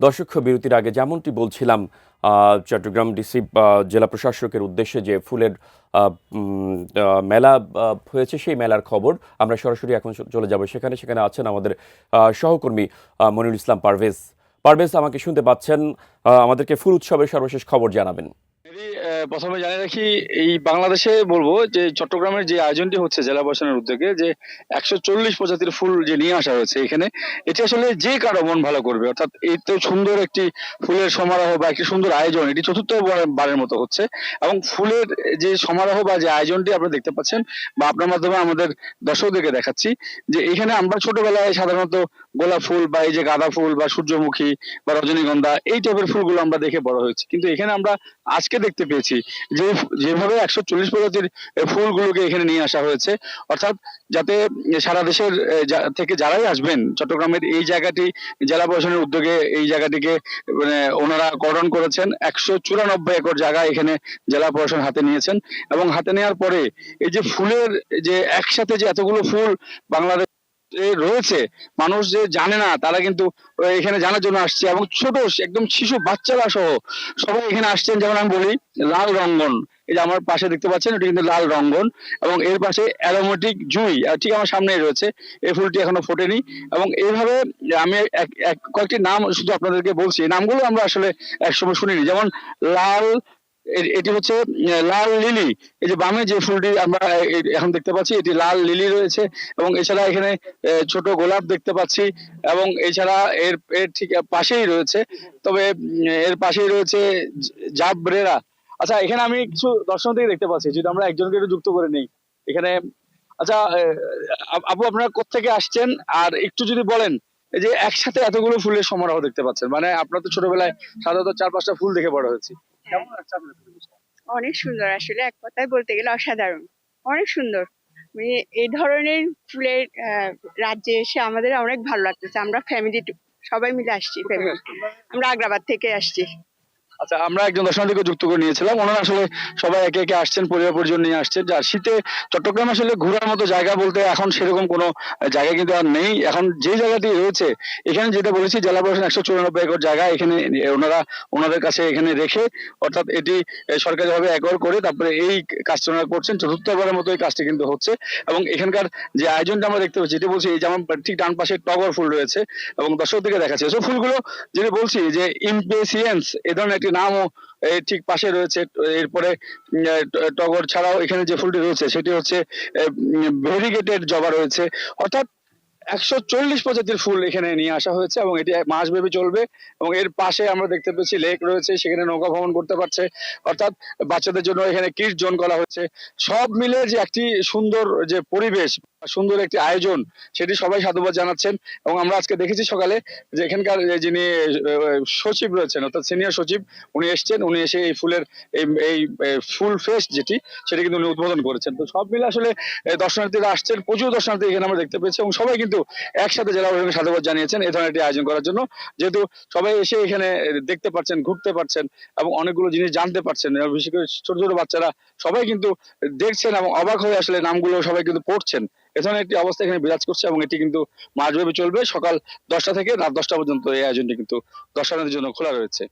দর্শক বিরতির আগে যেমনটি বলছিলাম, চট্টগ্রাম ডিসি জেলা প্রশাসকের উদ্দেশ্যে যে ফুলের মেলা হয়েছে, সেই মেলার খবর আমরা সরাসরি এখন চলে যাব সেখানে। সেখানে আছেন আমাদের সহকর্মী মনিরুল ইসলাম পারভেজ। পারভেজ, আমাকে শুনতে পাচ্ছেন? আমাদেরকে ফুল উৎসবের সর্বশেষ খবর জানাবেন। প্রথমে জানিয়ে রাখি, এই বাংলাদেশে বলবো যে চট্টগ্রামের যে আয়োজনটি হচ্ছে জেলা প্রশাসনের উদ্যোগে, যে 140 প্রজাতির ফুল যে নিয়ে আসা হয়েছে এখানে, এটি আসলে যে কারো মন ভালো করবে। অর্থাৎ এই তো সুন্দর একটি ফুলের সমারোহ বা একটি সুন্দর আয়োজন, এটি চতুর্থ বারের মতো হচ্ছে। এবং ফুলের যে সমারোহ বা যে আয়োজনটি আপনারা দেখতে পাচ্ছেন, বা আপনার মাধ্যমে আমাদের দর্শকদেরকে দেখাচ্ছি, যে এখানে আমরা ছোটবেলায় সাধারণত গোলাপ ফুল বা এই যে গাঁদা ফুল বা সূর্যমুখী বা রজনীগন্ধা এই টাইপের ফুলগুলো আমরা দেখে বড় হয়েছি, কিন্তু এখানে আমরা আজকে দেখতে পেয়েছি যে যেভাবে 140 প্রজাতির ফুলগুলোকে এখানে নিয়ে আসা হয়েছে। অর্থাৎ যাতে সারা দেশের থেকে যারাই আসবেন চট্টগ্রামের এই জায়গাটি, জেলা প্রশাসনের উদ্যোগে এই জায়গাটিকে মানে ওনারা কর্ডন করেছেন। 194 একর জায়গা এখানে জেলা প্রশাসন হাতে নিয়েছেন, এবং হাতে নেওয়ার পরে এই যে ফুলের যে একসাথে যে এতগুলো ফুল বাংলাদেশ রয়েছে, মানুষ যে জানে না তারা কিন্তু এখানে জানার জন্য আসছে, এবং ছোট একদম শিশু বাচ্চারা সহ সবাই এখানে আসছেন। যেমন আমি বলি, লাল রঙ্গন, এই যে আমার পাশে দেখতে পাচ্ছেন, এটি কিন্তু লাল রঙ্গন, এবং এর পাশে অ্যারোমেটিক জুই ঠিক আমার সামনেই রয়েছে। এই ফুলটি এখনো ফোটেনি। এবং এইভাবে আমি কয়েকটি নাম শুধু আপনাদেরকে বলছি, এই নামগুলো আমরা আসলে একসময় শুনিনি। যেমন লাল, এটি হচ্ছে লাল লিলি। এই যে বামে যে ফুলটি আমরা এখন দেখতে পাচ্ছি, এটি লাল লিলি রয়েছে। এবং এছাড়া এখানে ছোট গোলাপ দেখতে পাচ্ছি, এবং এছাড়া এর এর ঠিক পাশেই রয়েছে, তবে এর পাশেই রয়েছে জাবরেরা। আচ্ছা, এখানে আমি কিছু দর্শনার্থী দেখতে পাচ্ছি, যদি আমরা একজনকে একটু যুক্ত করে নেই এখানে। আচ্ছা, আপু, আপনারা কোত্থেকে আসছেন? আর একটু যদি বলেন, এই যে একসাথে এতগুলো ফুলের সমারোহ দেখতে পাচ্ছেন, মানে আপনার তো ছোটবেলায় সাধারণত 4-5টা ফুল দেখে বড় হয়েছে, হ্যাঁ, কেমন লাগছে আপনার পরিবেশটা? অনেক সুন্দর, আসলে এক কথায় বলতে গেলে অসাধারণ। অনেক সুন্দর। মানে এই ধরনের ফুলের রাজ্যে এসে আমাদের অনেক ভালো লাগতেছে। আমরা ফ্যামিলি সবাই মিলে আসছি, ফ্যামিলি। আমরা আগ্রাবাদ থেকে আসছি। আচ্ছা, আমরা একজন দর্শনার্থীকে যুক্ত করে নিয়েছিলাম। ওনারা আসলে সবাই একে একে আসছেন, পরিবার পরিজন নিয়ে আসছেন। যার শীতে চট্টগ্রাম আসলে ঘোরার মতো জায়গা বলতে এখন সেরকম কোনো জায়গা কিন্তু আর নেই। এখন যে জায়গাটি রয়েছে এখানে, যেটা বলেছি, জেলা প্রশাসন 194 একর জায়গা এখানে ওনারা ওনাদের কাছে এখানে রেখে, অর্থাৎ এটি সরকারিভাবে একর করে তারপরে এই কাজটা ওনারা করছেন। চতুর্থবারের মতো এই কাজটি কিন্তু হচ্ছে। এবং এখানকার যে আয়োজনটা আমরা দেখতে পাচ্ছি, যেটি বলছি, এই যেমন ঠিক ডান পাশে টগর ফুল রয়েছে, এবং দর্শকদেরকে দেখাচ্ছে এসব ফুলগুলো, যেটা বলছি যে ইমপেসিয়েন্স এ ধরনের একটি নামও ঠিক পাশে রয়েছে। এরপরে টগর ছাড়াও এখানে যে ফুলটি রয়েছে সেটি হচ্ছে ভেরিগেটেড জবা রয়েছে। অর্থাৎ 140 প্রজাতির ফুল এখানে নিয়ে আসা হয়েছে, এবং এটি মাসব্যাপী চলবে। এবং এর পাশে আমরা দেখতে পাচ্ছি লেক রয়েছে, সেখানে নৌকা ভ্রমণ করতে পারছে। অর্থাৎ বাচ্চাদের জন্য এখানে কিডস জোন করা হয়েছে। সব মিলে যে একটি সুন্দর যে পরিবেশ, সুন্দর একটি আয়োজন, সেটি সবাই সাধুবাদ জানাচ্ছেন। এবং আমরা আজকে দেখেছি সকালে যে এখানকার যিনি সচিব রয়েছেন, অর্থাৎ সিনিয়র সচিব, উনি এসছেন। উনি এসে এই ফুলের এই এই ফুল ফেস্ট যেটি, সেটা কিন্তু উনি উদ্বোধন করেছেন। তো সব মিলে আসলে দর্শনার্থীরা আসছেন, প্রচুর দর্শনার্থী এখানে আমরা দেখতে পেয়েছি, এবং সবাই কিন্তু একসাথে জেলা প্রশাসনকে সাধুবাদ জানিয়েছেন এই ধরনের একটি আয়োজন করার জন্য। যেহেতু সবাই এসে এখানে দেখতে পাচ্ছেন, ঘুরতে পারছেন, এবং অনেকগুলো জিনিস জানতে পারছেন। বিশেষ করে ছোট ছোট বাচ্চারা সবাই কিন্তু দেখছেন, এবং অবাক হয়ে আসলে নামগুলো সবাই কিন্তু পড়ছেন। এ ধরনের একটি অবস্থা এখানে বিরাজ করছে, এবং এটি কিন্তু মাসব্যাপী চলবে। সকাল 10টা থেকে রাত 10টা পর্যন্ত এই আয়োজনটি কিন্তু দর্শনার্থীর জন্য খোলা রয়েছে।